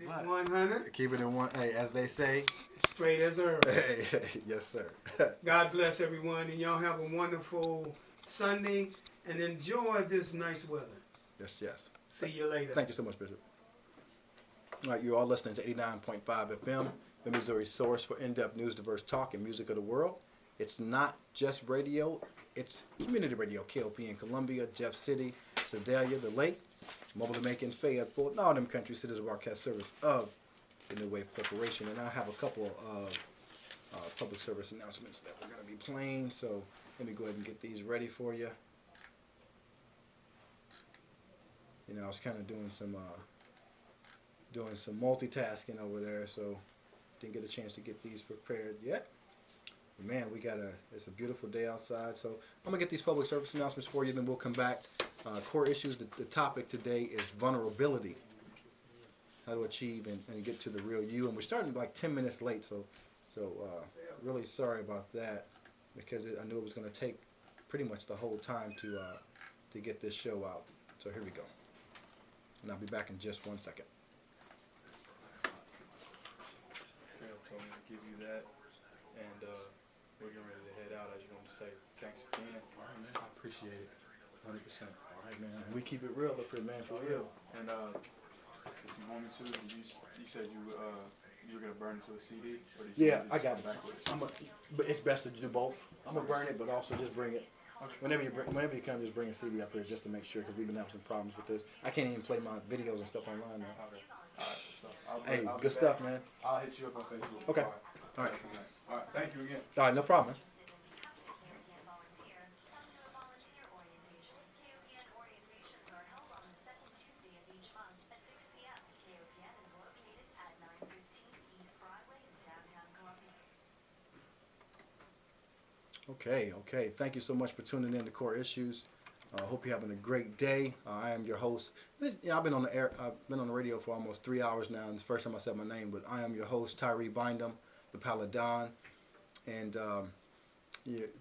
What? 100. Keep it in one. Hey, as they say. Straight as early. Hey, yes, sir. God bless everyone, and y'all have a wonderful Sunday, and enjoy this nice weather. Yes, yes. See you later. Thank you so much, Bishop. All right, you're all listening to 89.5 FM, the Missouri source for in-depth news, diverse talk, and music of the world. It's not just radio, it's community radio. KLP in Columbia, Jeff City, Sedalia, the Lake, Mobile Macon, Fayetteville, and all them country cities broadcast service of the New Wave Corporation. And I have a couple of public service announcements that we're going to be playing, so let me go ahead and get these ready for you. You know, I was kind of doing some multitasking over there, so didn't get a chance to get these prepared yet. But man, it's a beautiful day outside, so I'm gonna get these public service announcements for you, then we'll come back. Core issues. The topic today is vulnerability, how to achieve and get to the real you. And we're starting like 10 minutes late, so really sorry about that, because I knew it was gonna take pretty much the whole time to get this show out. So here we go, and I'll be back in just 1 second. Carol told me to give you that, and we're getting ready to head out. I just wanted to say thanks again. All right, man. I appreciate it, 100%. All right, man. We keep it real up here, man, for real. And it's a moment too. You said you were gonna burn it to a CD. Or did you I got it. back with it? But it's best to do both. I'm gonna burn it, but also just bring it. Okay. Whenever you come, just bring a CD up here just to make sure, because we've been having some problems with this. I can't even play my videos and stuff online now. Okay. All right. So I'll Hey, be good back. stuff, man. I'll hit you up on Facebook. Okay. All right. All right. Thank you again. All right, no problem, man. Okay. Thank you so much for tuning in to Core Issues. Hope you're having a great day. I am your host. I've been on the air. I've been on the radio for almost 3 hours now, and it's the first time I said my name. But I am your host, Tyree Bindum, the Paladon, and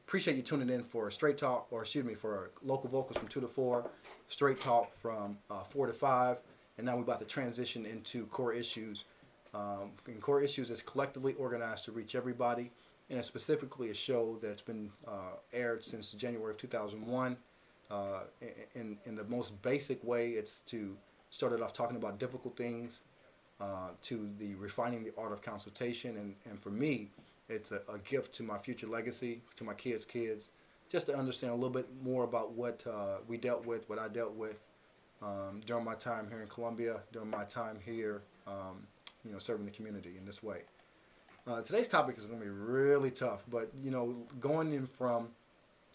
appreciate you tuning in for Straight Talk, for local vocals from 2 to 4, Straight Talk from 4 to 5, and now we're about to transition into Core Issues. And Core Issues is collectively organized to reach everybody, and it's specifically a show that's been aired since January of 2001. In the most basic way, it's to start it off talking about difficult things, to the refining the art of consultation, and for me, it's a gift to my future legacy, to my kids' kids, just to understand a little bit more about what we dealt with, what I dealt with during my time here in Columbia, during my time here, serving the community in this way. Today's topic is going to be really tough, but going in from,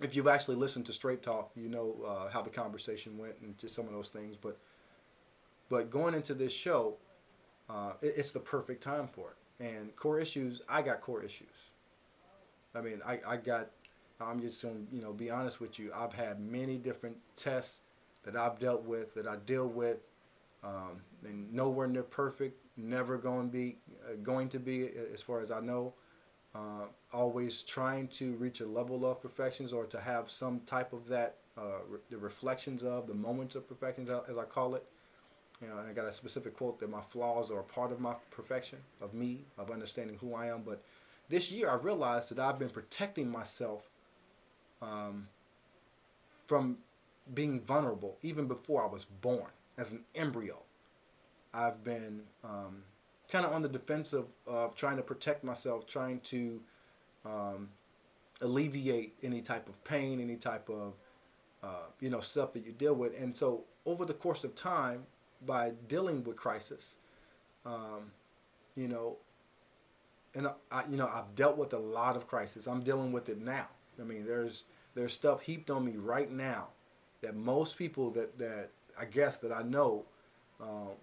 if you've actually listened to Straight Talk, you know how the conversation went and just some of those things. But going into this show, it's the perfect time for it. And core issues, I got core issues. I mean, I'm just going to be honest with you. I've had many different tests that I've dealt with, that I deal with, and nowhere near perfect. Never going to be, as far as I know. Always trying to reach a level of perfections, or to have some type of that, the reflections of the moments of perfection, as I call it. I got a specific quote that my flaws are a part of my perfection, of me, of understanding who I am. But this year I realized that I've been protecting myself from being vulnerable even before I was born. As an embryo, I've been kind of on the defensive of trying to protect myself, trying to alleviate any type of pain, any type of stuff that you deal with. And so over the course of time, by dealing with crisis, and I've dealt with a lot of crisis. I'm dealing with it now. I mean, there's stuff heaped on me right now that most people that I guess that I know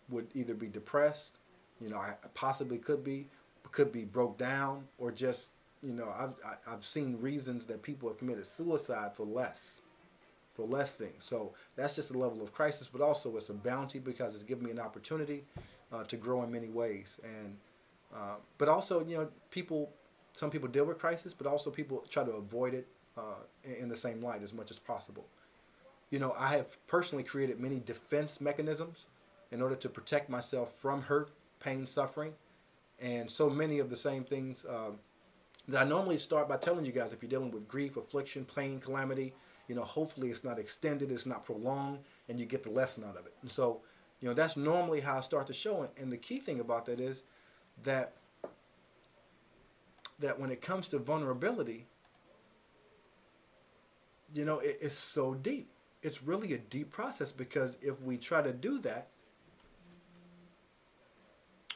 would either be depressed, I possibly could be broke down, or just, I've seen reasons that people have committed suicide for less things. So that's just a level of crisis, but also it's a bounty, because it's given me an opportunity to grow in many ways. And but also, some people deal with crisis, but also people try to avoid it in the same light as much as possible. I have personally created many defense mechanisms in order to protect myself from hurt, pain, suffering, and so many of the same things that I normally start by telling you guys. If you're dealing with grief, affliction, pain, calamity, hopefully it's not extended, it's not prolonged, and you get the lesson out of it. And so, that's normally how I start the show. And the key thing about that is that when it comes to vulnerability, it's so deep. It's really a deep process, because if we try to do that,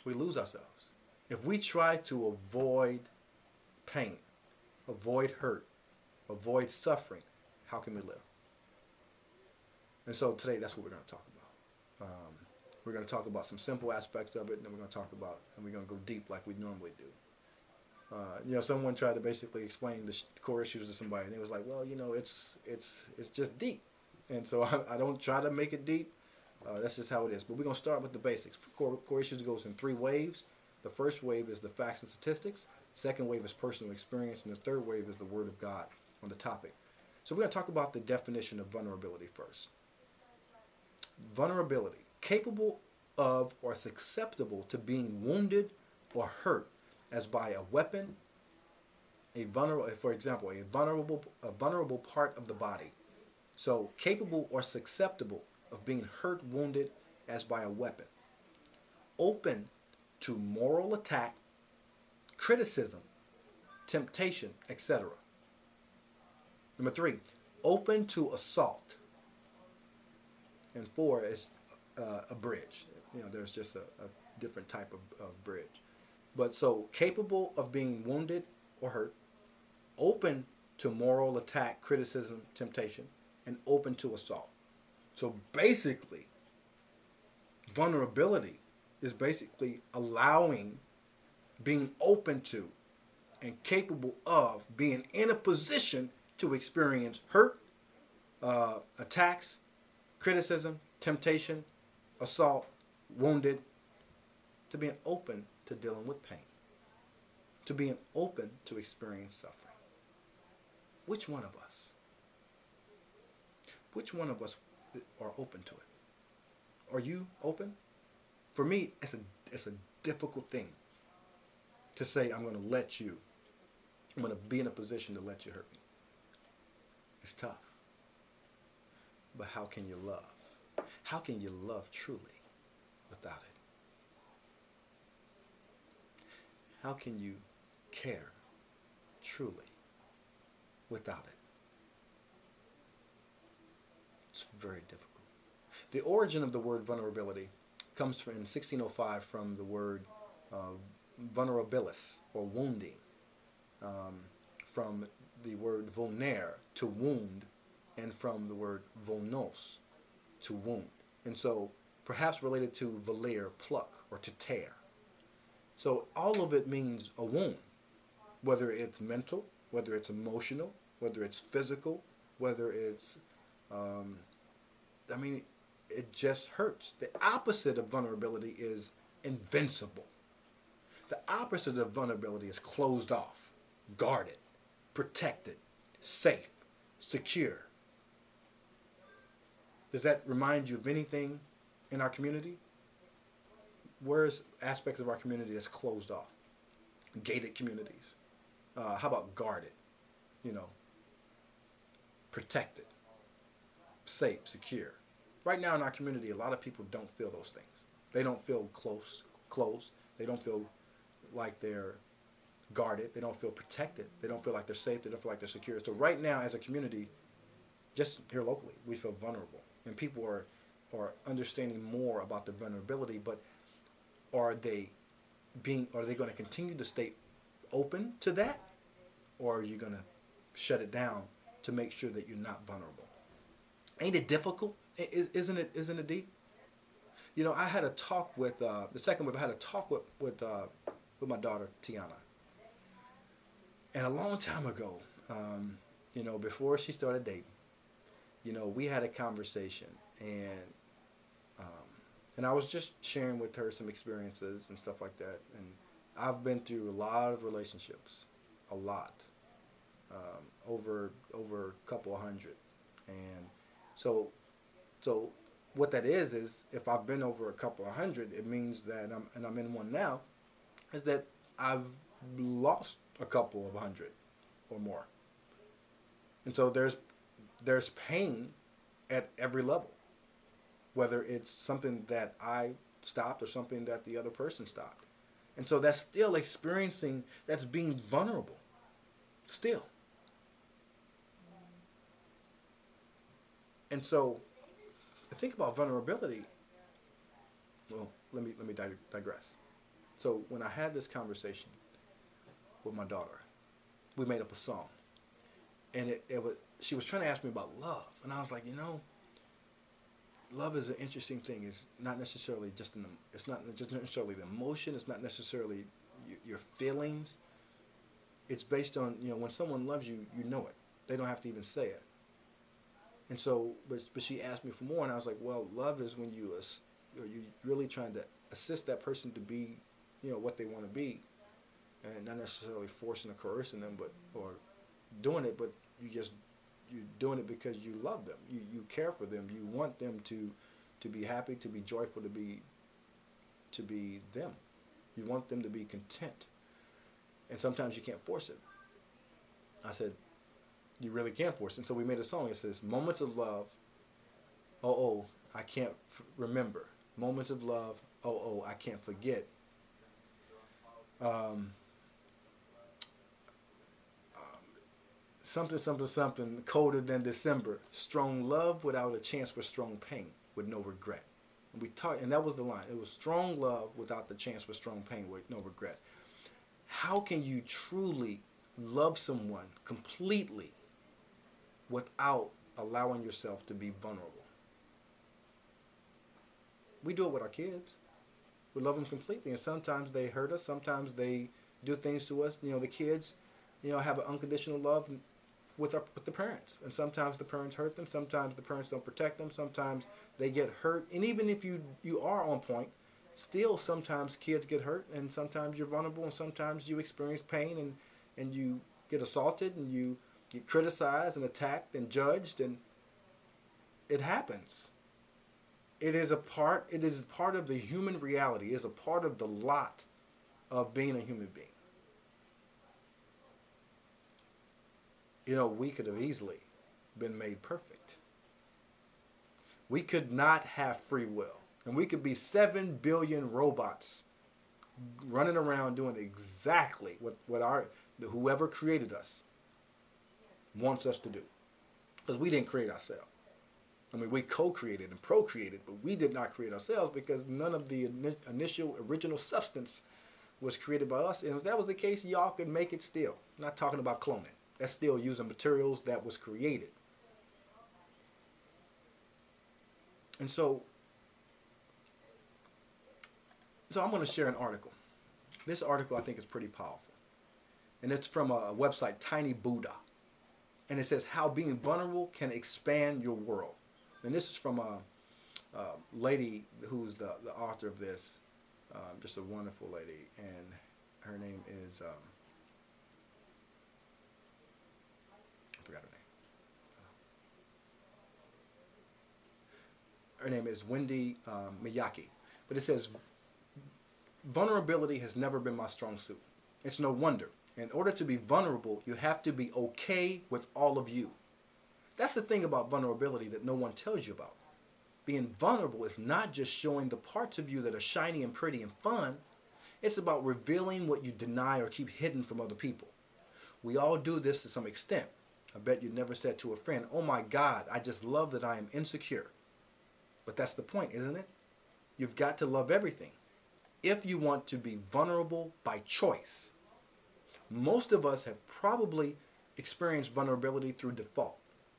we lose ourselves. If we try to avoid pain, avoid hurt, avoid suffering, how can we live? And so today, that's what we're going to talk about. We're going to talk about some simple aspects of it, and then we're going to talk about, and we're going to go deep like we normally do. Someone tried to basically explain the core issues to somebody, and it was like, well, it's just deep. And so I don't try to make it deep. That's just how it is. But we're going to start with the basics. Core issues goes in 3 waves. The first wave is the facts and statistics. Second wave is personal experience. And the third wave is the Word of God on the topic. So we're going to talk about the definition of vulnerability first. Vulnerability, capable of or susceptible to being wounded or hurt as by a weapon, for example, a vulnerable part of the body. So capable or susceptible of being hurt, wounded as by a weapon. Open to moral attack, criticism, temptation, etc. Number 3, open to assault. And 4 is a bridge. There's just a different type of bridge. But so capable of being wounded or hurt, open to moral attack, criticism, temptation, and open to assault. So basically, vulnerability is basically allowing, being open to, and capable of being in a position to experience hurt, attacks, criticism, temptation, assault, wounded, to being open to dealing with pain, to being open to experience suffering. Which one of us? Which one of us are open to it? Are you open? For me, it's a difficult thing to say, I'm going to be in a position to let you hurt me. It's tough. But how can you love? How can you love truly without it? How can you care truly without it? It's very difficult. The origin of the word vulnerability comes from in 1605 from the word vulnerabilis, or wounding, from the word vulnere, to wound, and from the word vulnos, to wound. And so perhaps related to volere, pluck, or to tear. So all of it means a wound, whether it's mental, whether it's emotional, whether it's physical, whether it's, it just hurts. The opposite of vulnerability is invincible. The opposite of vulnerability is closed off, guarded, protected, safe, secure. Does that remind you of anything in our community? Where's aspects of our community that's closed off? Gated communities. How about guarded? Protected, safe, secure. Right now in our community, a lot of people don't feel those things. They don't feel close. They don't feel like they're guarded. They don't feel protected. They don't feel like they're safe. They don't feel like they're secure. So right now, as a community, just here locally, we feel vulnerable. And people are understanding more about the vulnerability, but are they going to continue to stay open to that? Or are you going to shut it down to make sure that you're not vulnerable? Ain't it difficult? Isn't it deep? I had a talk with the second wave. I had a talk with my daughter Tiana, and a long time ago, before she started dating, we had a conversation, and I was just sharing with her some experiences and stuff like that. And I've been through a lot of relationships, a lot, over a couple of hundred, and so what that is if I've been over a couple of hundred, it means that I'm in one now, is that I've lost a couple of hundred or more. And so there's pain at every level, whether it's something that I stopped or something that the other person stopped. And so that's still experiencing, that's being vulnerable. Still. And so, think about vulnerability. Well, let me digress. So when I had this conversation with my daughter, we made up a song, and she was trying to ask me about love, and I was like, love is an interesting thing. It's not necessarily it's not just necessarily the emotion. It's not necessarily your feelings. It's based on, when someone loves you, you know it. They don't have to even say it. And so, but she asked me for more, and I was like, well, love is when you're really trying to assist that person to be, what they want to be, and not necessarily forcing or coercing them, or doing it, but you're doing it because you love them. You care for them. You want them to be happy, to be joyful, to be them. You want them to be content. And sometimes you can't force it. I said, you really can't force it. And so we made a song. It says, moments of love, oh, I can't remember. Moments of love, oh, I can't forget. Something colder than December. Strong love without a chance for strong pain, with no regret. And we talked, and that was the line. It was strong love without the chance for strong pain, with no regret. How can you truly love someone completely without allowing yourself to be vulnerable? We do it with our kids. We love them completely, and sometimes they hurt us. Sometimes they do things to us. The kids, have an unconditional love with the parents, and sometimes the parents hurt them. Sometimes the parents don't protect them. Sometimes they get hurt, and even if you are on point, still sometimes kids get hurt, and sometimes you're vulnerable, and sometimes you experience pain, and you get assaulted, and you get criticized and attacked and judged, and it happens. It is part of the human reality. It is a part of the lot of being a human being. We could have easily been made perfect. We could not have free will. And we could be 7 billion robots running around doing exactly what whoever created us wants us to do. Because we didn't create ourselves. We co-created and procreated, but we did not create ourselves because none of the initial original substance was created by us. And if that was the case, y'all could make it still. I'm not talking about cloning. That's still using materials that was created. And so I'm going to share an article. This article I think is pretty powerful. And it's from a website, Tiny Buddha. And it says how being vulnerable can expand your world. And this is from a lady who's the author of this, just a wonderful lady. And her name is, I forgot her name. Her name is Wendy Miyake. But it says, vulnerability has never been my strong suit. It's no wonder. In order to be vulnerable, you have to be okay with all of you. That's the thing about vulnerability that no one tells you about. Being vulnerable is not just showing the parts of you that are shiny and pretty and fun. It's about revealing what you deny or keep hidden from other people. We all do this to some extent. I bet you never said to a friend, oh my God, I just love that I am insecure. But that's the point, isn't it? You've got to love everything if you want to be vulnerable by choice. Most of us have probably experienced vulnerability through default.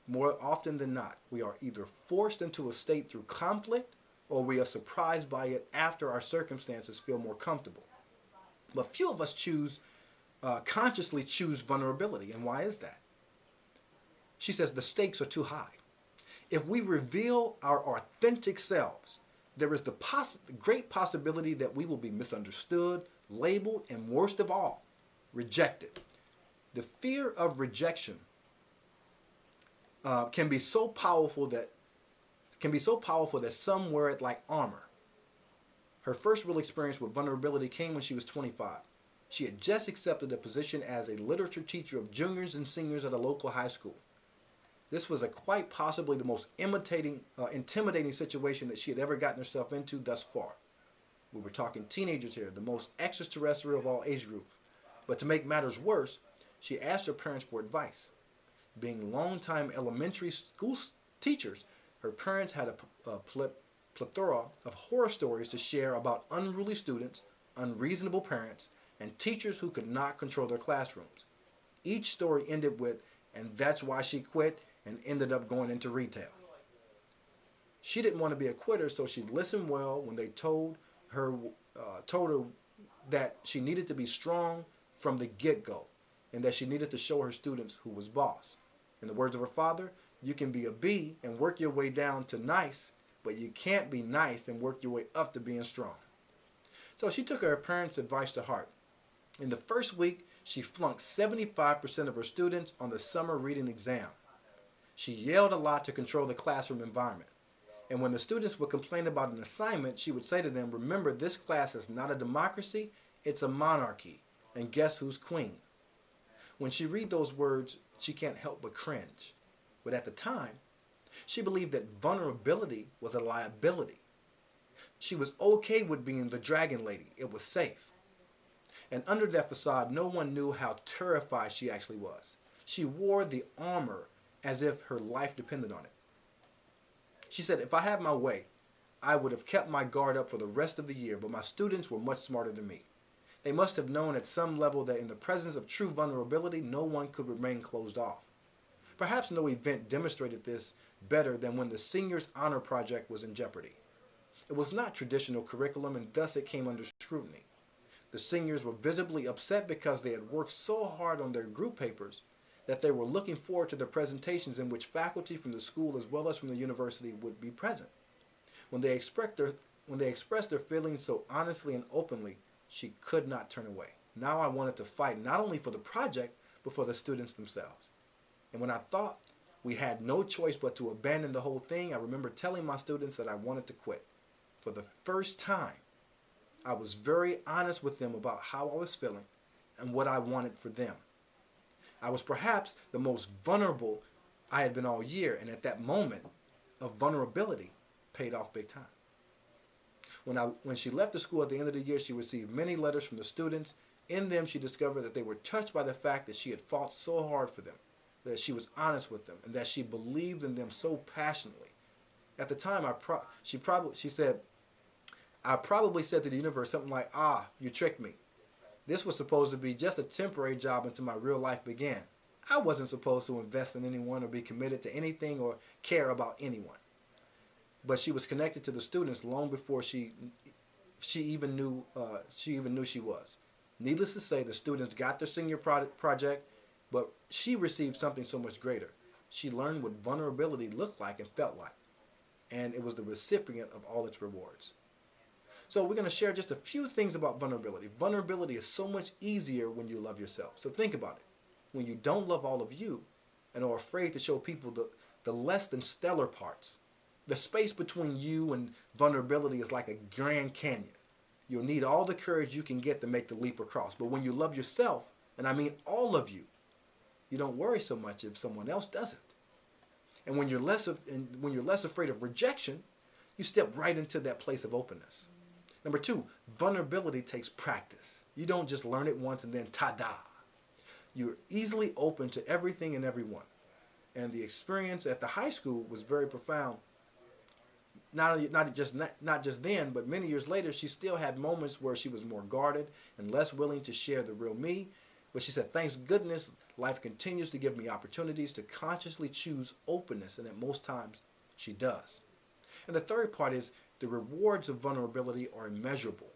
More often than not, we are either forced into a state through conflict or we are surprised by it after our circumstances feel more comfortable. But few of us consciously choose vulnerability. And why is that? She says the stakes are too high. If we reveal our authentic selves, there is the great possibility that we will be misunderstood, labeled, and worst of all, rejected. The fear of rejection can be so powerful that can be so powerful that some wear it like armor. Her first real experience with vulnerability came when she was 25. She had just accepted a position as a literature teacher of juniors and seniors at a local high school. This was quite possibly the most intimidating situation that she had ever gotten herself into thus far. We were talking teenagers here, the most extraterrestrial of all age groups. But to make matters worse, she asked her parents for advice. Being longtime elementary school teachers, her parents had a plethora of horror stories to share about unruly students, unreasonable parents, and teachers who could not control their classrooms. Each story ended with, "And that's why she quit," and ended up going into retail. She didn't want to be a quitter, so she listened well when they told her that she needed to be strong from the get-go and that she needed to show her students who was boss. In the words of her father, you can be a B and work your way down to nice, but you can't be nice and work your way up to being strong. So she took her parents' advice to heart. In the first week, she flunked 75% of her students on the summer reading exam. She yelled a lot to control the classroom environment. And when the students would complain about an assignment, she would say to them, "Remember, this class is not a democracy, it's a monarchy. And guess who's queen?" When she read those words, she can't help but cringe. But at the time, she believed that vulnerability was a liability. She was okay with being the dragon lady. It was safe. And under that facade, no one knew how terrified she actually was. She wore the armor as if her life depended on it. She said, "If I had my way, I would have kept my guard up for the rest of the year, but my students were much smarter than me. They must have known at some level that in the presence of true vulnerability, no one could remain closed off." Perhaps no event demonstrated this better than when the seniors' honor project was in jeopardy. It was not traditional curriculum, and thus it came under scrutiny. The seniors were visibly upset because they had worked so hard on their group papers that they were looking forward to the presentations in which faculty from the school as well as from the university would be present. When they expressed their feelings so honestly and openly, she could not turn away. Now I wanted to fight not only for the project, but for the students themselves. And when I thought we had no choice but to abandon the whole thing, I remember telling my students that I wanted to quit. For the first time, I was very honest with them about how I was feeling and what I wanted for them. I was perhaps the most vulnerable I had been all year, and at that moment of vulnerability paid off big time. When she left the school at the end of the year, she received many letters from the students. In them, she discovered that they were touched by the fact that she had fought so hard for them, that she was honest with them, and that she believed in them so passionately. At the time, she said, "I probably said to the universe something like, 'Ah, you tricked me. This was supposed to be just a temporary job until my real life began. I wasn't supposed to invest in anyone or be committed to anything or care about anyone.'" But she was connected to the students long before she even knew she was. Needless to say, the students got their senior project, but she received something so much greater. She learned what vulnerability looked like and felt like, and it was the recipient of all its rewards. So we're going to share just a few things about vulnerability. Vulnerability is so much easier when you love yourself. So think about it. When you don't love all of you and are afraid to show people the less than stellar parts, the space between you and vulnerability is like a Grand Canyon. You'll need all the courage you can get to make the leap across. But when you love yourself, and I mean all of you, you don't worry so much if someone else doesn't. And when you're less afraid of rejection, you step right into that place of openness. Number 2, vulnerability takes practice. You don't just learn it once and then ta-da. You're easily open to everything and everyone. And the experience at the high school was very profound. Not just then, but many years later, she still had moments where she was more guarded and less willing to share the real me. But she said, "Thanks goodness, life continues to give me opportunities to consciously choose openness," and at most times, she does. And the third part is the rewards of vulnerability are immeasurable.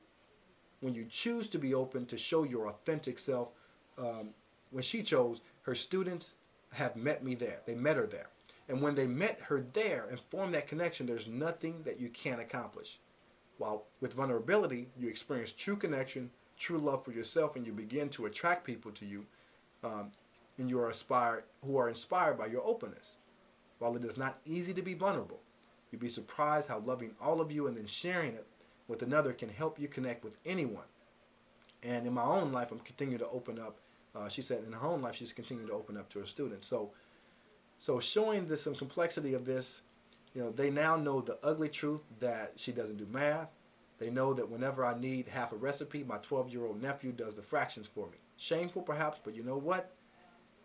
When you choose to be open to show your authentic self, when she chose, her students have met me there. They met her there. And when they met her there and formed that connection, there's nothing that you can't accomplish. While with vulnerability, you experience true connection, true love for yourself, and you begin to attract people to you and who are inspired by your openness. While it is not easy to be vulnerable, You'd be surprised how loving all of you and then sharing it with another can help you connect with anyone. And in my own life, I'm continuing to open up. She said in her own life, she's continuing to open up to her students. So showing this some complexity of this, they now know the ugly truth that she doesn't do math. They know that whenever I need half a recipe, my 12-year-old nephew does the fractions for me. Shameful perhaps, but you know what?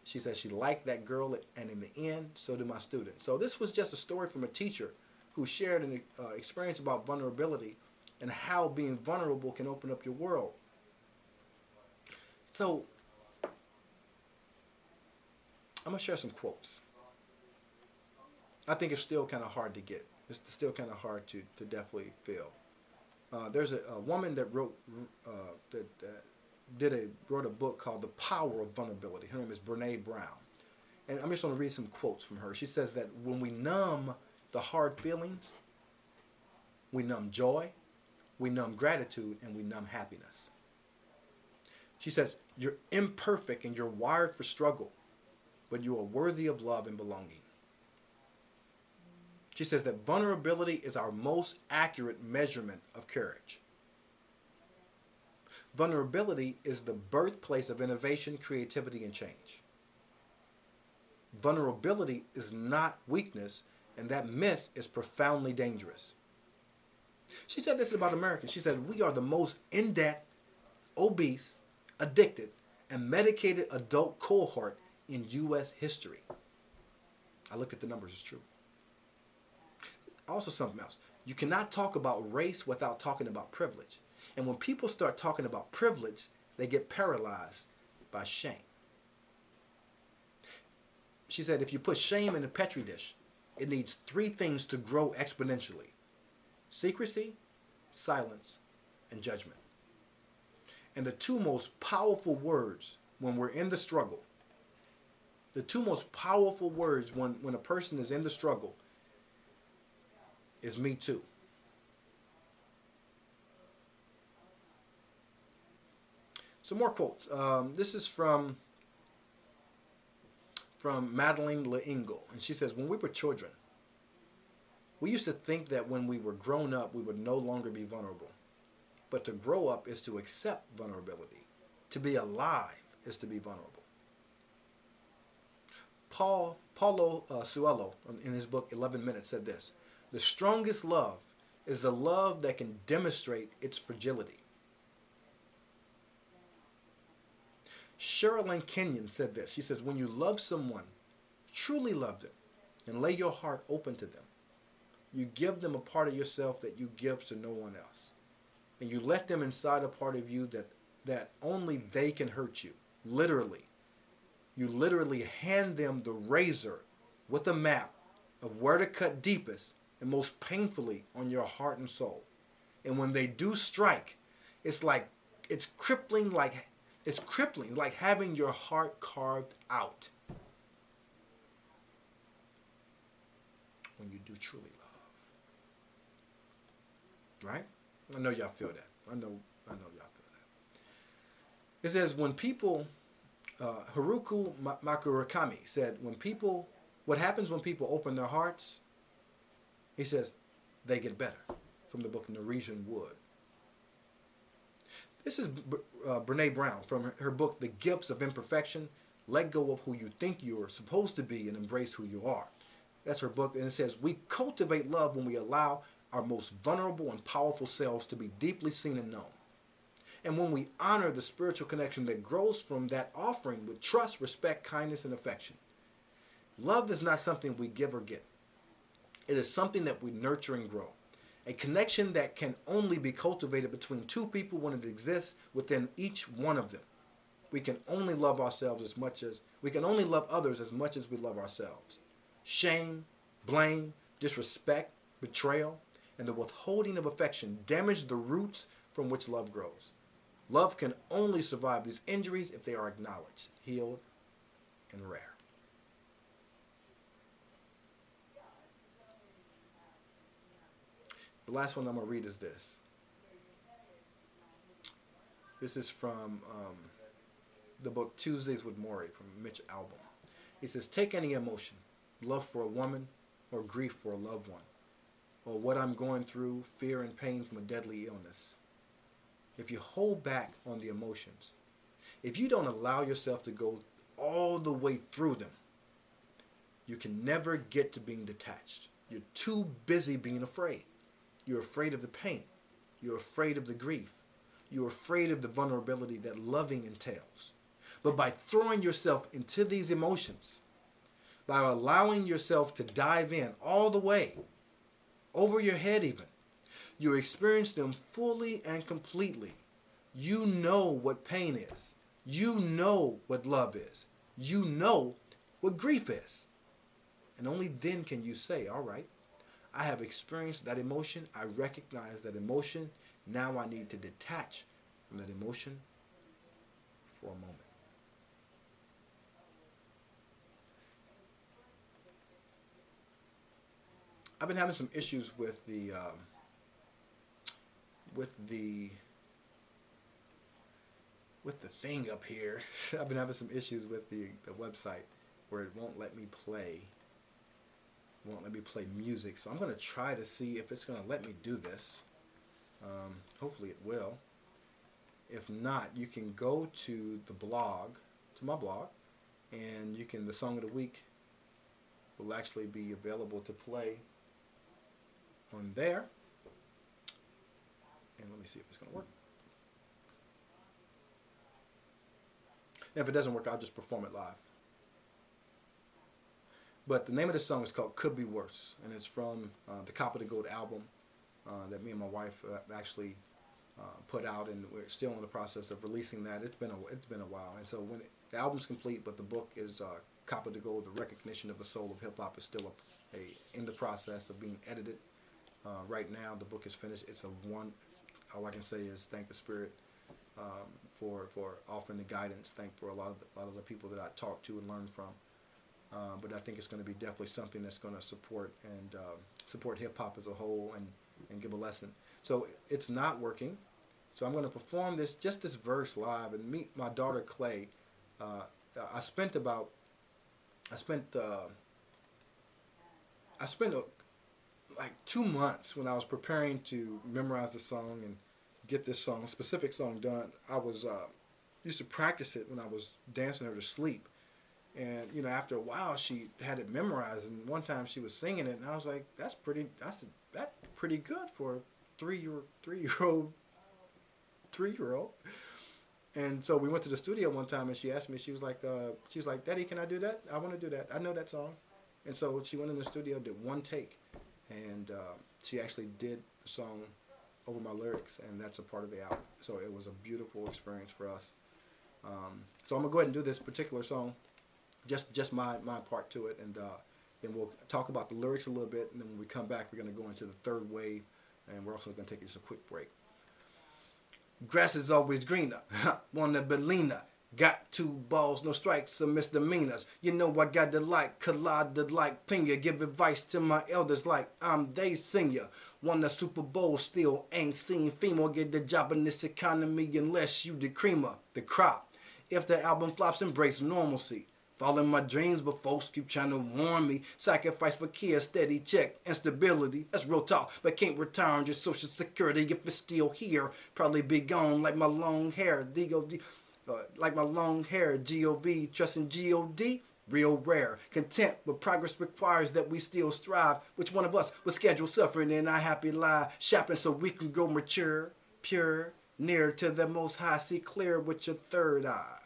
She says she liked that girl, and in the end, so do my students. So this was just a story from a teacher who shared an experience about vulnerability and how being vulnerable can open up your world. So I'm going to share some quotes. I think it's still kind of hard to get. It's still kind of hard to definitely feel. There's a woman that wrote a book called The Power of Vulnerability. Her name is Brene Brown. And I'm just going to read some quotes from her. She says that when we numb the hard feelings, we numb joy, we numb gratitude, and we numb happiness. She says, you're imperfect and you're wired for struggle, but you are worthy of love and belonging. She says that vulnerability is our most accurate measurement of courage. Vulnerability is the birthplace of innovation, creativity, and change. Vulnerability is not weakness, and that myth is profoundly dangerous. She said this about Americans. She said, we are the most in-debt, obese, addicted, and medicated adult cohort in U.S. history. I looked at the numbers, it's true. Also something else. You cannot talk about race without talking about privilege. And when people start talking about privilege, they get paralyzed by shame. She said if you put shame in a Petri dish, it needs 3 things to grow exponentially: secrecy, silence, and judgment. And the 2 most powerful words when we're in the struggle, the 2 most powerful words when a person is in the struggle is me too. Some more quotes. This is from Madeleine L'Engle. And she says, when we were children, we used to think that when we were grown up, we would no longer be vulnerable. But to grow up is to accept vulnerability. To be alive is to be vulnerable. Paulo Coelho, in his book 11 Minutes, said this: the strongest love is the love that can demonstrate its fragility. Sherilyn Kenyon said this. She says, when you love someone, truly love them, and lay your heart open to them, you give them a part of yourself that you give to no one else. And you let them inside a part of you that only they can hurt you. Literally. You literally hand them the razor with a map of where to cut deepest and most painfully on your heart and soul. And when they do strike, it's crippling like having your heart carved out. When you do truly love. Right? I know y'all feel that. I know y'all feel that. It says when people, Haruki Murakami said, what happens when people open their hearts? He says, they get better. From the book Norwegian Wood. This is Brene Brown from her book, The Gifts of Imperfection. Let go of who you think you are supposed to be and embrace who you are. That's her book. And it says, we cultivate love when we allow our most vulnerable and powerful selves to be deeply seen and known. And when we honor the spiritual connection that grows from that offering with trust, respect, kindness, and affection. Love is not something we give or get. It is something that we nurture and grow. A connection that can only be cultivated between 2 people when it exists within each one of them. We can only love ourselves we can only love others as much as we love ourselves. Shame, blame, disrespect, betrayal, and the withholding of affection damage the roots from which love grows. Love can only survive these injuries if they are acknowledged, healed, and rare. The last one I'm going to read is this. This is from the book Tuesdays with Morrie from Mitch Albom. He says, take any emotion, love for a woman or grief for a loved one, or what I'm going through, fear and pain from a deadly illness, if you hold back on the emotions, if you don't allow yourself to go all the way through them, you can never get to being detached. You're too busy being afraid. You're afraid of the pain. You're afraid of the grief. You're afraid of the vulnerability that loving entails. But by throwing yourself into these emotions, by allowing yourself to dive in all the way, over your head even, you experience them fully and completely. You know what pain is. You know what love is. You know what grief is. And only then can you say, all right, I have experienced that emotion. I recognize that emotion. Now I need to detach from that emotion for a moment. I've been having some issues with the thing up here. I've been having some issues with the website where it won't let me play. It won't let me play music. So I'm going to try to see if it's going to let me do this. Hopefully it will. If not, you can go to the blog, to my blog, and you can, the song of the week will actually be available to play on there. And let me see if it's going to work. And if it doesn't work, I'll just perform it live. But the name of the song is called Could Be Worse, and it's from the Cop of the Gold album that me and my wife actually put out, and we're still in the process of releasing that. It's been a while, and so when the album's complete, but the book is Cop of the Gold: The Recognition of the Soul of Hip Hop is still in the process of being edited. Right now, the book is finished. It's all I can say is thank the Spirit for offering the guidance. Thank for a lot of the people that I talked to and learned from. But I think it's going to be definitely something that's going to support hip hop as a whole and give a lesson. So it's not working. So I'm going to perform this verse live and meet my daughter Clay. I spent like 2 months when I was preparing to memorize the song and get this specific song done. I was used to practice it when I was dancing her to sleep. And after a while, she had it memorized. And one time she was singing it, and I was like, "That's pretty good for a three-year-old." And so we went to the studio one time, and she asked me. She was like, "Daddy, can I do that? I want to do that. I know that song." And so she went in the studio, did one take, and she actually did the song over my lyrics, and that's a part of the album. So it was a beautiful experience for us. So I'm gonna go ahead and do this particular song. Just my part to it, and then we'll talk about the lyrics a little bit, and then when we come back, we're going to go into the third wave, and we're also going to take just a quick break. Grass is always greener, wanna Belina. Got 2 balls, no strikes, some misdemeanors. You know I got the like, collided like Pena. Give advice to my elders like I'm they senior. Won the Super Bowl, still ain't seen female get the job in this economy unless you the creamer, the crop. If the album flops, embrace normalcy. Following my dreams, but folks keep trying to warn me. Sacrifice for kids, steady check, and stability. That's real talk, but can't return your social security if it's still here. Probably be gone like my long hair. D-O-D, like my long hair. G-O-V, trusting G-O-D. Real rare. Content, but progress requires that we still strive. Which one of us will schedule suffering in our happy life? Shopping so we can grow mature, pure, near to the Most High. See clear with your third eye.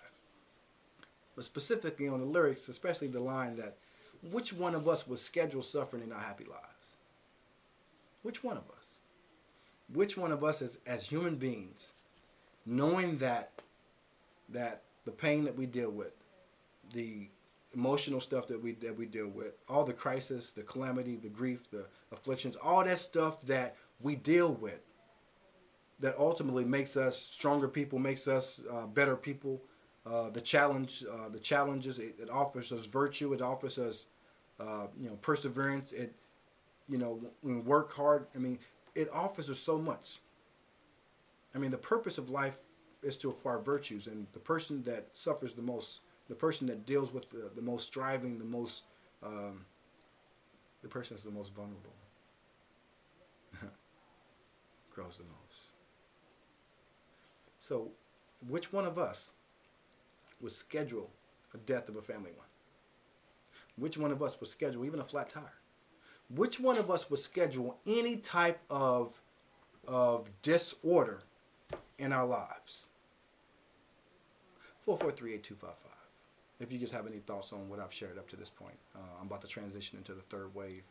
But specifically on the lyrics, especially the line that, which one of us would schedule suffering in our happy lives? Which one of us? Which one of us as human beings, knowing that the pain that we deal with, the emotional stuff that we deal with, all the crisis, the calamity, the grief, the afflictions, all that stuff that we deal with, that ultimately makes us stronger people, makes us better people. The challenges, it offers us virtue. It offers us, perseverance. When we work hard. I mean, it offers us so much. I mean, the purpose of life is to acquire virtues, and the person that suffers the most, the person that deals with the most striving, the person is the most vulnerable. matters the most. So, which one of us would schedule a death of a family one? Which one of us would schedule even a flat tire? Which one of us would schedule any type of disorder in our lives? 443-8255. If you just have any thoughts on what I've shared up to this point. I'm about to transition into the third wave,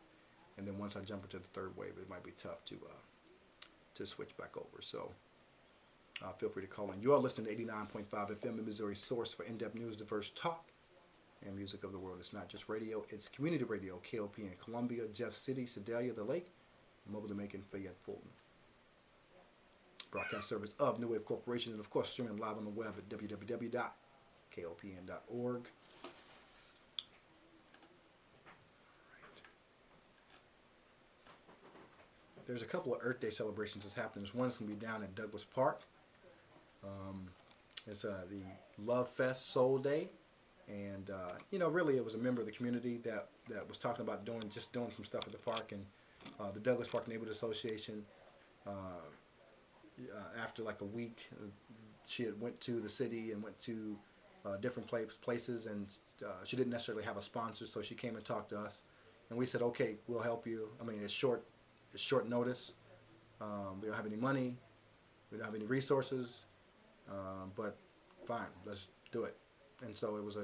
and then once I jump into the third wave, it might be tough to switch back over. So feel free to call in. You are listening to 89.5 FM in Missouri, source for in-depth news, diverse talk, and music of the world. It's not just radio, it's community radio. KOP in Columbia, Jeff City, Sedalia, The Lake, Mobile Macon, Fayette, Fulton. Broadcast service of New Wave Corporation, and of course streaming live on the web at www.kopn.org. There's a couple of Earth Day celebrations that's happening. There's one that's going to be down at Douglas Park. It's the Love Fest Soul Day. And, really it was a member of the community that was talking about doing some stuff at the park. And the Douglas Park Neighborhood Association, after like a week, she had went to the city and went to different places, and she didn't necessarily have a sponsor, so she came and talked to us. And we said, okay, we'll help you. I mean, it's short notice. We don't have any money. We don't have any resources. But fine, let's do it. And so it was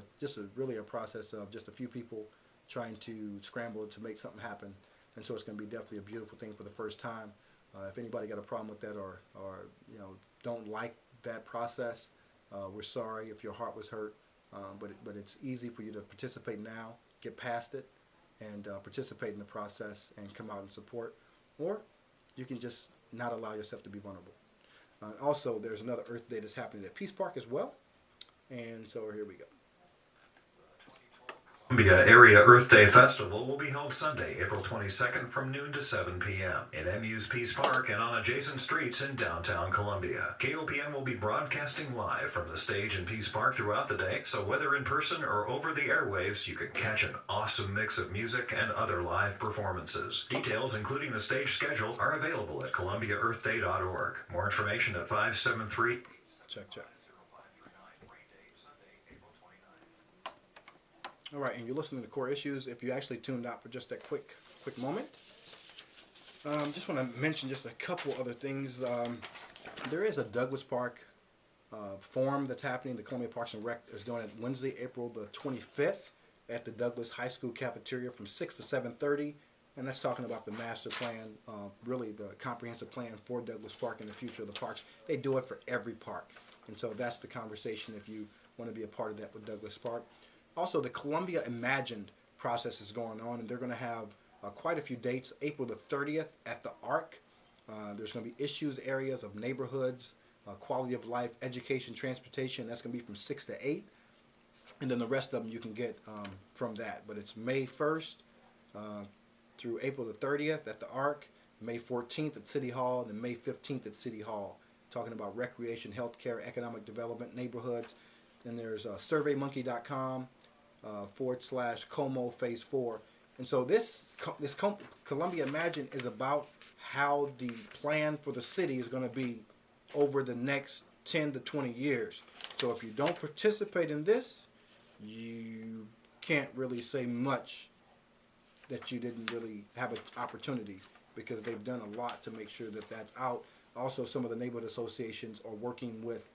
really a process of just a few people trying to scramble to make something happen. And so it's going to be definitely a beautiful thing for the first time. If anybody got a problem with that or don't like that process, we're sorry if your heart was hurt. But it's easy for you to participate now, get past it, and participate in the process and come out and support. Or you can just not allow yourself to be vulnerable. Also, there's another Earth Day that's happening at Peace Park as well. And so here we go. Columbia Area Earth Day Festival will be held Sunday, April 22nd from noon to 7 p.m. in MU's Peace Park and on adjacent streets in downtown Columbia. KOPN will be broadcasting live from the stage in Peace Park throughout the day, so whether in person or over the airwaves, you can catch an awesome mix of music and other live performances. Details, including the stage schedule, are available at columbiaearthday.org. More information at 573... Check. All right, and you're listening to Core Issues. If you actually tuned out for just that quick moment, just want to mention just a couple other things. There is a Douglas Park forum that's happening. The Columbia Parks and Rec is doing it Wednesday, April the 25th at the Douglas High School cafeteria from 6 to 7:30, and that's talking about the master plan, really the comprehensive plan for Douglas Park and the future of the parks. They do it for every park, and so that's the conversation if you want to be a part of that with Douglas Park. Also, the Columbia Imagined process is going on, and they're going to have quite a few dates. April the 30th at the Arc. There's going to be issues areas of neighborhoods, quality of life, education, transportation. That's going to be from 6 to 8. And then the rest of them you can get from that. But it's May 1st through April the 30th at the Arc, May 14th at City Hall, and then May 15th at City Hall, talking about recreation, healthcare, economic development, neighborhoods. And there's surveymonkey.com /Como Phase 4. And so this Columbia Imagine is about how the plan for the city is going to be over the next 10 to 20 years. So if you don't participate in this, you can't really say much that you didn't really have an opportunity, because they've done a lot to make sure that that's out. Also, some of the neighborhood associations are working with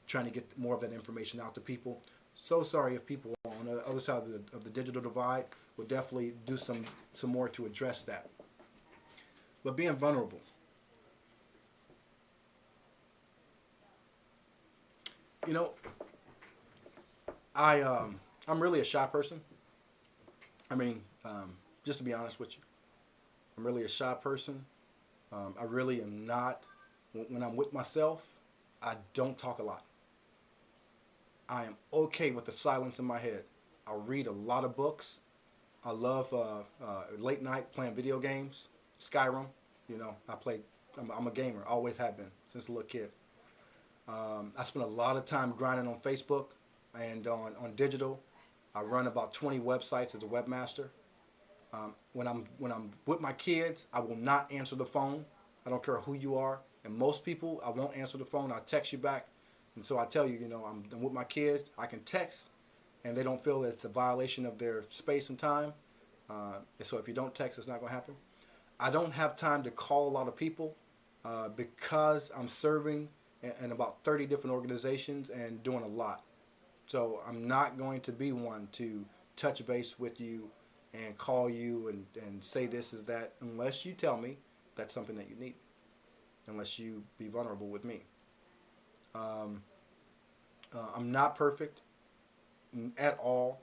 trying to get more of that information out to people. So sorry if people on the other side of the digital divide. We'll definitely do some more to address that. But being vulnerable. I'm really a shy person. I mean, just to be honest with you, I'm really a shy person. I really am not. When I'm with myself, I don't talk a lot. I am okay with the silence in my head. I read a lot of books. I love late night playing video games, Skyrim. I'm a gamer, always have been since a little kid. I spend a lot of time grinding on Facebook and on digital. I run about 20 websites as a webmaster. When I'm with my kids, I will not answer the phone. I don't care who you are. And most people, I won't answer the phone. I'll text you back. And so I tell you, I'm with my kids. I can text, and they don't feel that it's a violation of their space and time. And so if you don't text, it's not going to happen. I don't have time to call a lot of people because I'm serving in about 30 different organizations and doing a lot. So I'm not going to be one to touch base with you and call you and say this is that unless you tell me that's something that you need, unless you be vulnerable with me. I'm not perfect at all.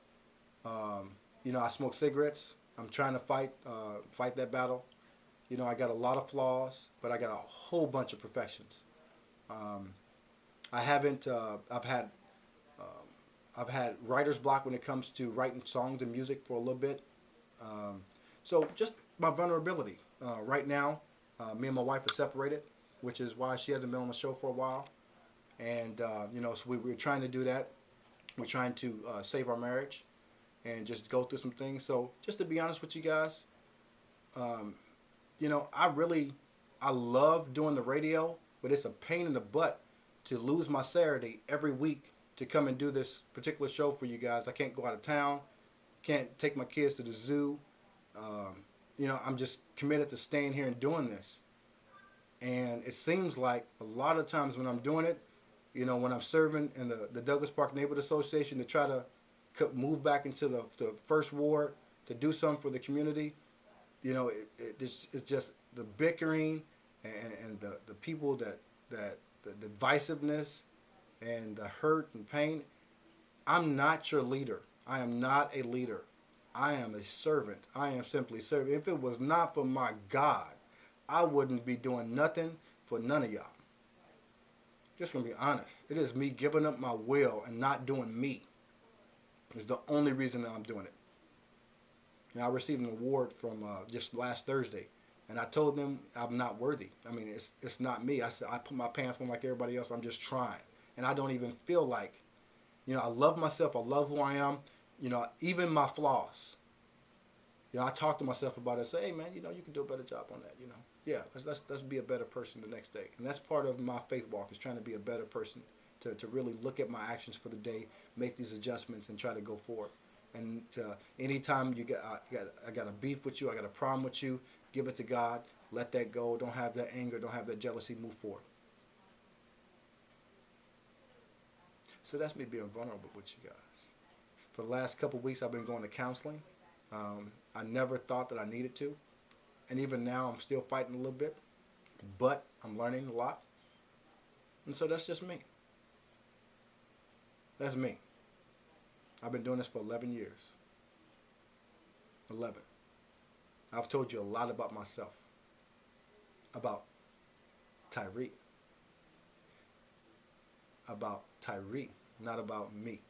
I smoke cigarettes. I'm trying to fight that battle. I got a lot of flaws, but I got a whole bunch of perfections. I've had writer's block when it comes to writing songs and music for a little bit. So just my vulnerability. Right now, me and my wife are separated, which is why she hasn't been on the show for a while. And, so we're trying to do that. We're trying to save our marriage and just go through some things. So just to be honest with you guys, I love doing the radio, but it's a pain in the butt to lose my Saturday every week to come and do this particular show for you guys. I can't go out of town, can't take my kids to the zoo. I'm just committed to staying here and doing this. And it seems like a lot of times when I'm doing it, when I'm serving in the Douglas Park Neighborhood Association to try to move back into the first ward to do something for the community, it's just the bickering and the people that the divisiveness and the hurt and pain. I'm not your leader. I am not a leader. I am a servant. I am simply serving. If it was not for my God, I wouldn't be doing nothing for none of y'all. Just gonna be honest. It is me giving up my will and not doing me. It's the only reason that I'm doing it. I received an award from just last Thursday, and I told them I'm not worthy. I mean, it's not me. I said I put my pants on like everybody else. I'm just trying, and I don't even feel like, I love myself. I love who I am. Even my flaws. I talk to myself about it. Say, hey man, you can do a better job on that. Yeah, let's be a better person the next day, and that's part of my faith walk is trying to be a better person, to really look at my actions for the day, make these adjustments, and try to go forward. And anytime I got a beef with you, I got a problem with you, give it to God, let that go. Don't have that anger, don't have that jealousy. Move forward. So that's me being vulnerable with you guys. For the last couple of weeks, I've been going to counseling. I never thought that I needed to. And even now, I'm still fighting a little bit. But I'm learning a lot. And so that's just me. That's me. I've been doing this for 11 years. 11. I've told you a lot about myself. About Tyree. About Tyree, not about me.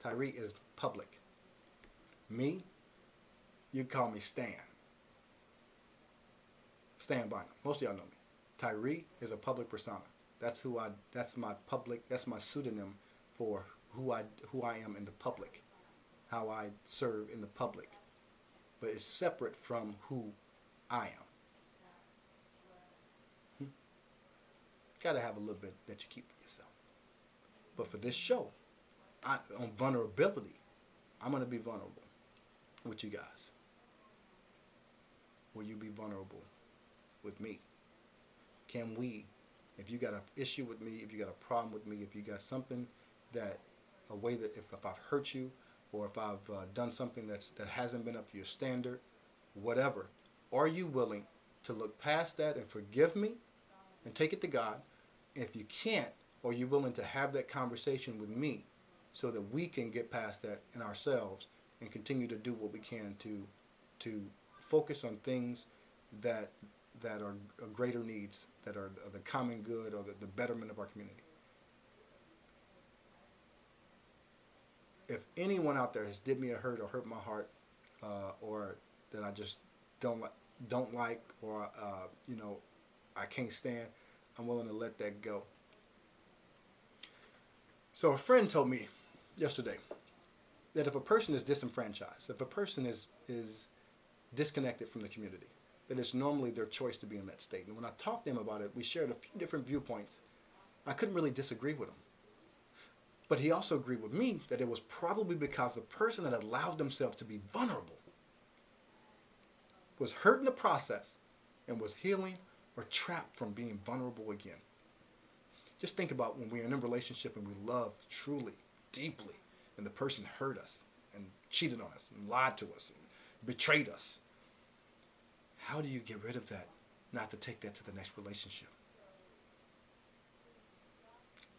Tyree is public. Me, you call me Stan. Stan Bynum. Most of y'all know me. Tyree is a public persona. That's my pseudonym for who I am in the public, how I serve in the public. But it's separate from who I am. Gotta have a little bit that you keep for yourself. But for this show, on vulnerability, I'm gonna be vulnerable with you guys. Will you be vulnerable with me? Can we, if you got an issue with me, if you got a problem with me, if you got something a way that if I've hurt you, or if I've done something that hasn't been up to your standard, whatever, are you willing to look past that and forgive me and take it to God? If you can't, are you willing to have that conversation with me so that we can get past that in ourselves and continue to do what we can to focus on things that are greater needs, that are the common good or the betterment of our community? If anyone out there has did me a hurt or hurt my heart, or that I just don't like, or I can't stand, I'm willing to let that go. So a friend told me yesterday that if a person is disenfranchised, if a person is disconnected from the community, that it's normally their choice to be in that state. And when I talked to him about it, we shared a few different viewpoints. I couldn't really disagree with him. But he also agreed with me that it was probably because the person that allowed themselves to be vulnerable was hurt in the process and was healing or trapped from being vulnerable again. Just think about when we're in a relationship and we love truly, deeply, and the person hurt us and cheated on us and lied to us and betrayed us. How do you get rid of that, not to take that to the next relationship?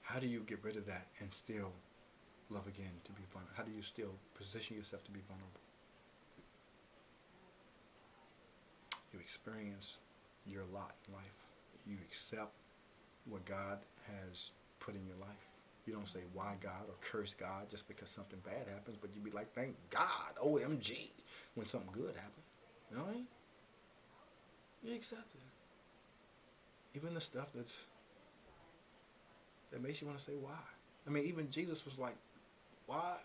How do you get rid of that and still love again, to be vulnerable? How do you still position yourself to be vulnerable? You experience your lot in life. You accept what God has put in your life. You don't say why God or curse God just because something bad happens, but you be like, thank God, OMG, when something good happens. You know what I mean? You accept it. Even the stuff that makes you want to say why. I mean, even Jesus was like, why?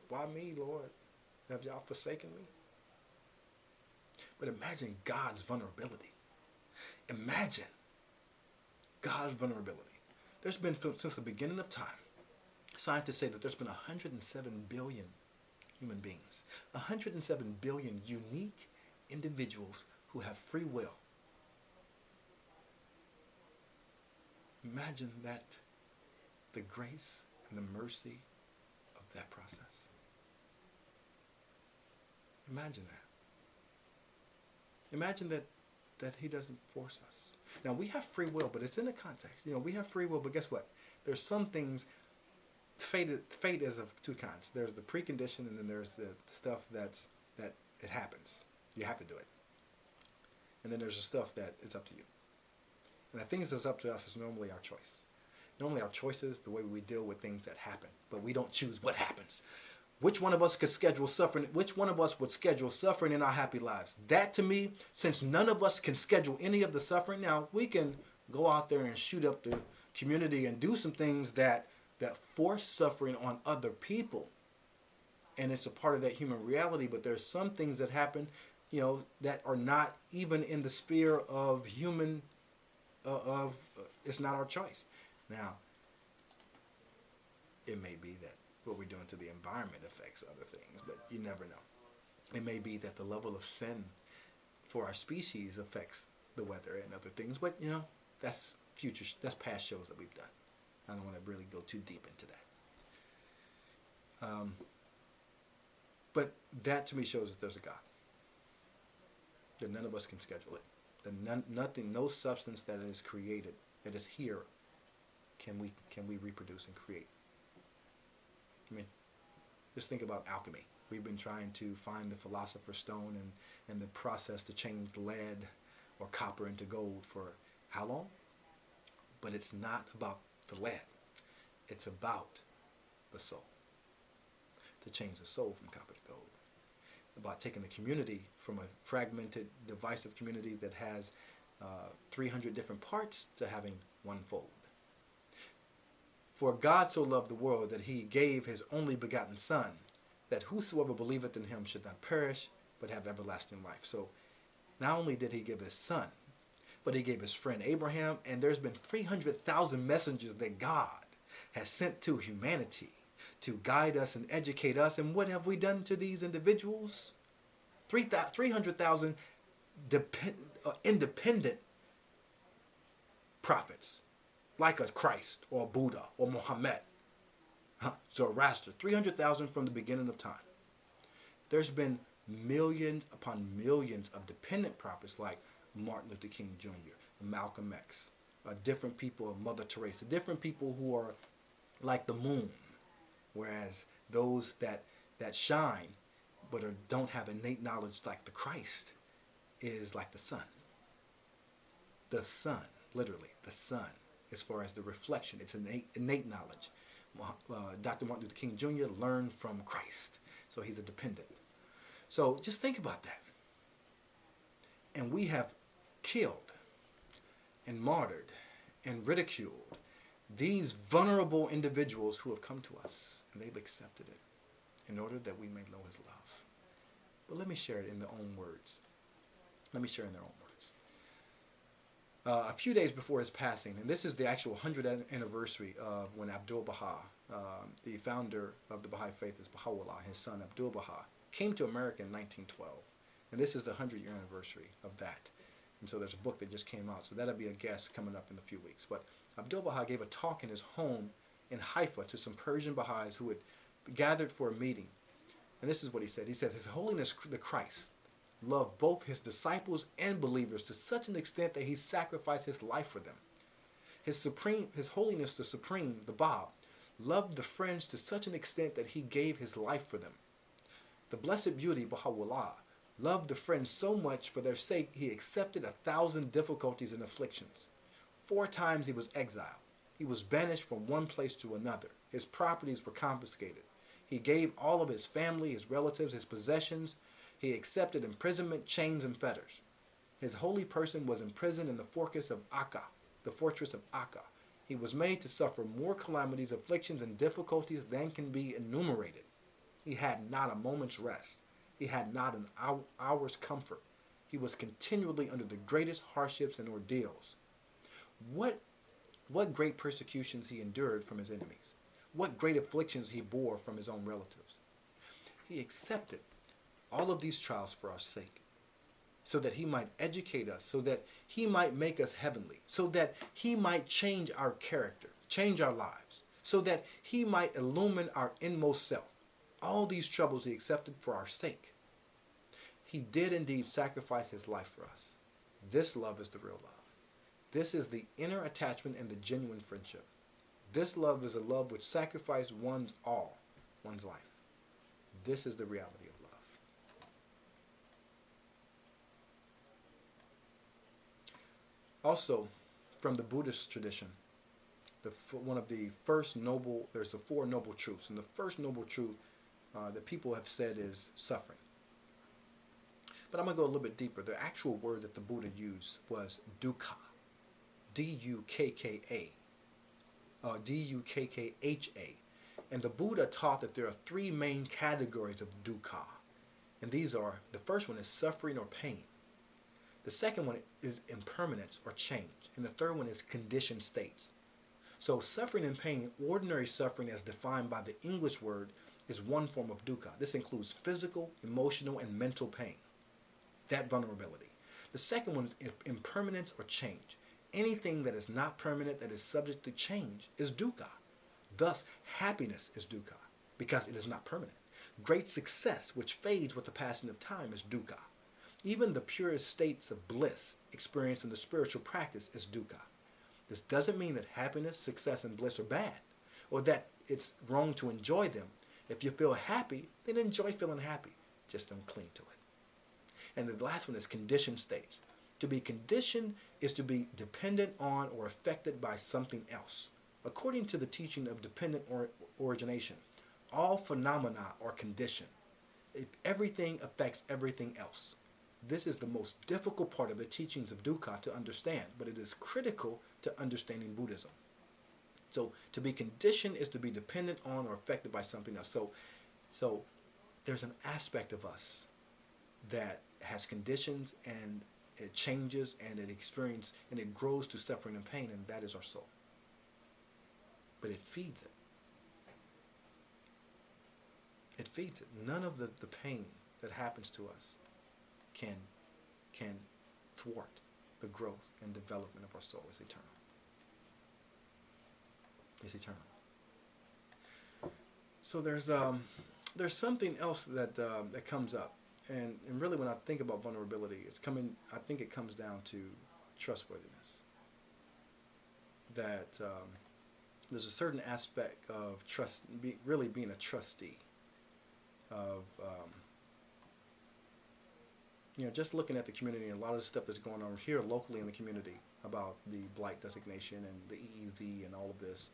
Why me, Lord? Have y'all forsaken me? But imagine God's vulnerability. Imagine God's vulnerability. There's been, since the beginning of time, scientists say that there's been 107 billion human beings, 107 billion unique individuals who have free will. Imagine that, the grace and the mercy of that process. Imagine that. Imagine that he doesn't force us. Now, we have free will, but it's in the context. You know, we have free will, but guess what? There's some things, fate is of two kinds. There's the precondition, and then there's the stuff that it happens. You have to do it. And then there's the stuff that it's up to you. And the things that's up to us is normally our choice. Normally our choice is the way we deal with things that happen, but we don't choose what happens. Which one of us could schedule suffering? Which one of us would schedule suffering in our happy lives? That, to me, since none of us can schedule any of the suffering, now we can go out there and shoot up the community and do some things that force suffering on other people. And it's a part of that human reality, but there's some things that happen, you know, that are not even in the sphere of human, it's not our choice. Now, it may be that what we're doing to the environment affects other things, but you never know. It may be that the level of sin for our species affects the weather and other things, but you know, that's that's past shows that we've done. I don't want to really go too deep into that. But that to me shows that there's a God. That none of us can schedule it. That nothing, no substance that is created, that is here, can we reproduce and create. I mean, just think about alchemy. We've been trying to find the philosopher's stone and the process to change lead or copper into gold for how long? But it's not about the lead. It's about the soul. To change the soul from copper to gold. About taking the community from a fragmented, divisive community that has 300 different parts to having one fold. For God so loved the world that he gave his only begotten Son, that whosoever believeth in him should not perish, but have everlasting life. So not only did he give his Son, but he gave his friend Abraham, and there's been 300,000 messengers that God has sent to humanity to guide us and educate us. And what have we done to these individuals? 300,000 independent prophets, like a Christ or a Buddha or Muhammad, Zoroaster, 300,000 from the beginning of time. There's been millions upon millions of dependent prophets like Martin Luther King Jr., Malcolm X, different people, Mother Teresa, different people who are like the moon, whereas those that shine but don't have innate knowledge like the Christ is like the sun. The sun, literally, the sun, as far as the reflection, it's innate knowledge. Dr. Martin Luther King Jr. learned from Christ, so he's a dependent. So just think about that. And we have killed and martyred and ridiculed these vulnerable individuals who have come to us, and they've accepted it in order that we may know his love. But let me share it in their own words. Let me share in their own words. A few days before his passing, and this is the actual 100th anniversary of when Abdu'l-Baha, the founder of the Baha'i faith is Baha'u'llah, his son Abdu'l-Baha, came to America in 1912. And this is the 100-year anniversary of that. And so there's a book that just came out. So that'll be a guest coming up in a few weeks. But Abdu'l-Baha gave a talk in his home in Haifa to some Persian Baha'is who had gathered for a meeting. And this is what he said. He says, His Holiness the Christ loved both his disciples and believers to such an extent that he sacrificed his life for them. His Holiness the Supreme, the Bab, loved the friends to such an extent that he gave his life for them. The Blessed Beauty, Baha'u'llah, loved the friends so much for their sake he accepted 1,000 difficulties and afflictions. 4 times he was exiled. He was banished from one place to another. His properties were confiscated. He gave all of his family, his relatives, his possessions. He accepted imprisonment, chains, and fetters. His holy person was imprisoned in the fortress of Akka. He was made to suffer more calamities, afflictions, and difficulties than can be enumerated. He had not a moment's rest. He had not an hour's comfort. He was continually under the greatest hardships and ordeals. What great persecutions he endured from his enemies. What great afflictions he bore from his own relatives. He accepted all of these trials for our sake, so that he might educate us, so that he might make us heavenly, so that he might change our character, change our lives, so that he might illumine our inmost self. All these troubles he accepted for our sake. He did indeed sacrifice his life for us. This love is the real love. This is the inner attachment and the genuine friendship. This love is a love which sacrificed one's all, one's life. This is the reality of love. Also, from the Buddhist tradition, one of the first noble, there's the 4 noble truths, and the first noble truth that people have said is suffering. But I'm going to go a little bit deeper. The actual word that the Buddha used was dukkha, D-U-K-K-A, D-U-K-K-H-A. And the Buddha taught that there are 3 main categories of dukkha. And these are, the first one is suffering or pain. The second one is impermanence or change. And the third one is conditioned states. So suffering and pain, ordinary suffering as defined by the English word, is one form of dukkha. This includes physical, emotional, and mental pain. That vulnerability. The second one is impermanence or change. Anything that is not permanent, that is subject to change, is dukkha. Thus, happiness is dukkha, because it is not permanent. Great success, which fades with the passing of time, is dukkha. Even the purest states of bliss experienced in the spiritual practice is dukkha. This doesn't mean that happiness, success, and bliss are bad, or that it's wrong to enjoy them. If you feel happy, then enjoy feeling happy. Just don't cling to it. And the last one is conditioned states. To be conditioned is to be dependent on or affected by something else. According to the teaching of dependent origination, all phenomena are conditioned. Everything affects everything else. This is the most difficult part of the teachings of dukkha to understand, but it is critical to understanding Buddhism. So to be conditioned is to be dependent on or affected by something else. So there's an aspect of us that has conditions, and it changes, and it experiences, and it grows through suffering and pain, and that is our soul. But it feeds it. It feeds it. None of the pain that happens to us can thwart the growth and development of our soul. It's eternal. It's eternal. So there's something else that comes up, and really when I think about vulnerability, I think it comes down to trustworthiness. That there's a certain aspect of trust, really being a trustee of just looking at the community and a lot of the stuff that's going on here locally in the community about the blight designation and the EEZ and all of this.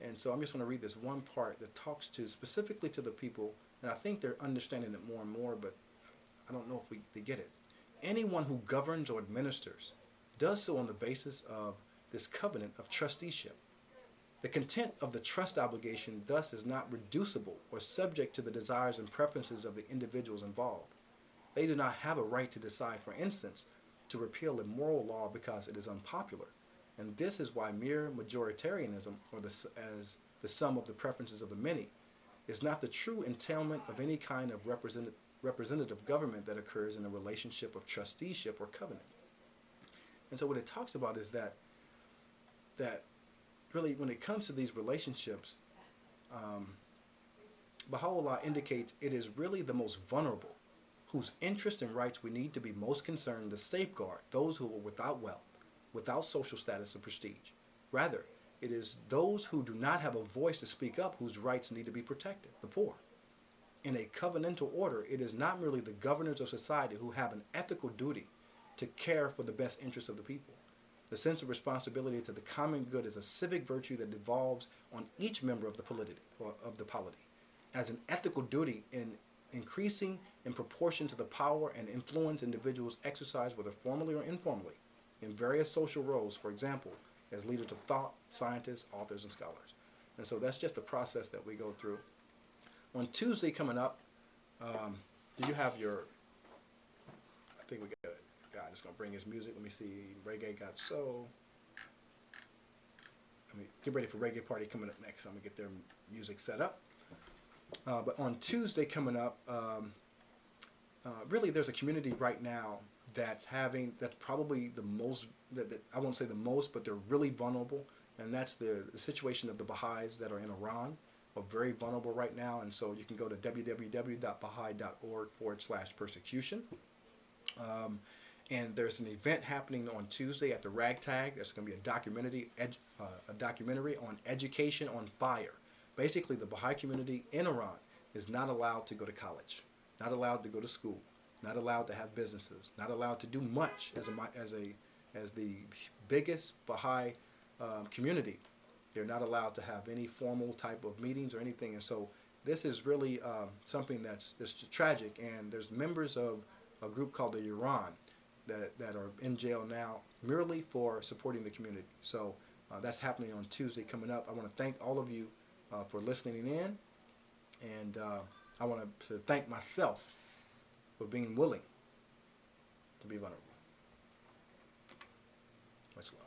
And so I'm just going to read this one part that talks specifically to the people, and I think they're understanding it more and more, but I don't know if they get it. Anyone who governs or administers does so on the basis of this covenant of trusteeship. The content of the trust obligation thus is not reducible or subject to the desires and preferences of the individuals involved. They do not have a right to decide, for instance, to repeal a moral law because it is unpopular. And this is why mere majoritarianism, or as the sum of the preferences of the many, is not the true entailment of any kind of representative government that occurs in a relationship of trusteeship or covenant. And so what it talks about is that really when it comes to these relationships, Baha'u'llah indicates it is really the most vulnerable, whose interests and rights we need to be most concerned to safeguard, those who are without wealth, without social status or prestige. Rather, it is those who do not have a voice to speak up whose rights need to be protected, the poor. In a covenantal order, it is not merely the governors of society who have an ethical duty to care for the best interests of the people. The sense of responsibility to the common good is a civic virtue that devolves on each member of the polity, as an ethical duty in increasing in proportion to the power and influence individuals exercise, whether formally or informally, in various social roles, for example, as leaders of thought, scientists, authors, and scholars. And so that's just the process that we go through. On Tuesday coming up, do you have your, I think we got a guy that's going to bring his music. Let me see, Reggae Got Soul. Let me get ready for Reggae Party coming up next. I'm going to get their music set up. But on Tuesday coming up, really there's a community right now that's probably the most, that I won't say the most, but they're really vulnerable, and that's the situation of the Baha'is that are in Iran are very vulnerable right now. And so you can go to www.baha'i.org/persecution. And there's an event happening on Tuesday at the Ragtag. There's going to be a documentary on education on fire. Basically, the Baha'i community in Iran is not allowed to go to college, not allowed to go to school, not allowed to have businesses, not allowed to do much as the biggest Baha'i community. They're not allowed to have any formal type of meetings or anything. And so this is really something that's tragic. And there's members of a group called the Iran that are in jail now merely for supporting the community. So that's happening on Tuesday coming up. I want to thank all of you for listening in, and I want to thank myself for being willing to be vulnerable. Much love.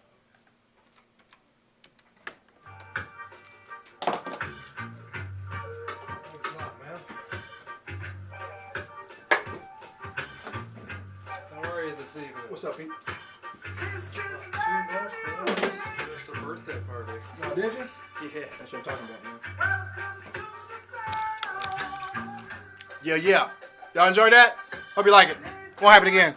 Thanks a lot, man. How are you this evening? What's up, Pete? Too much, man. Just a birthday party. Oh, did you? Yeah. That's what I'm talking about, man. Yeah. Y'all enjoy that? Hope you like it. Won't happen again.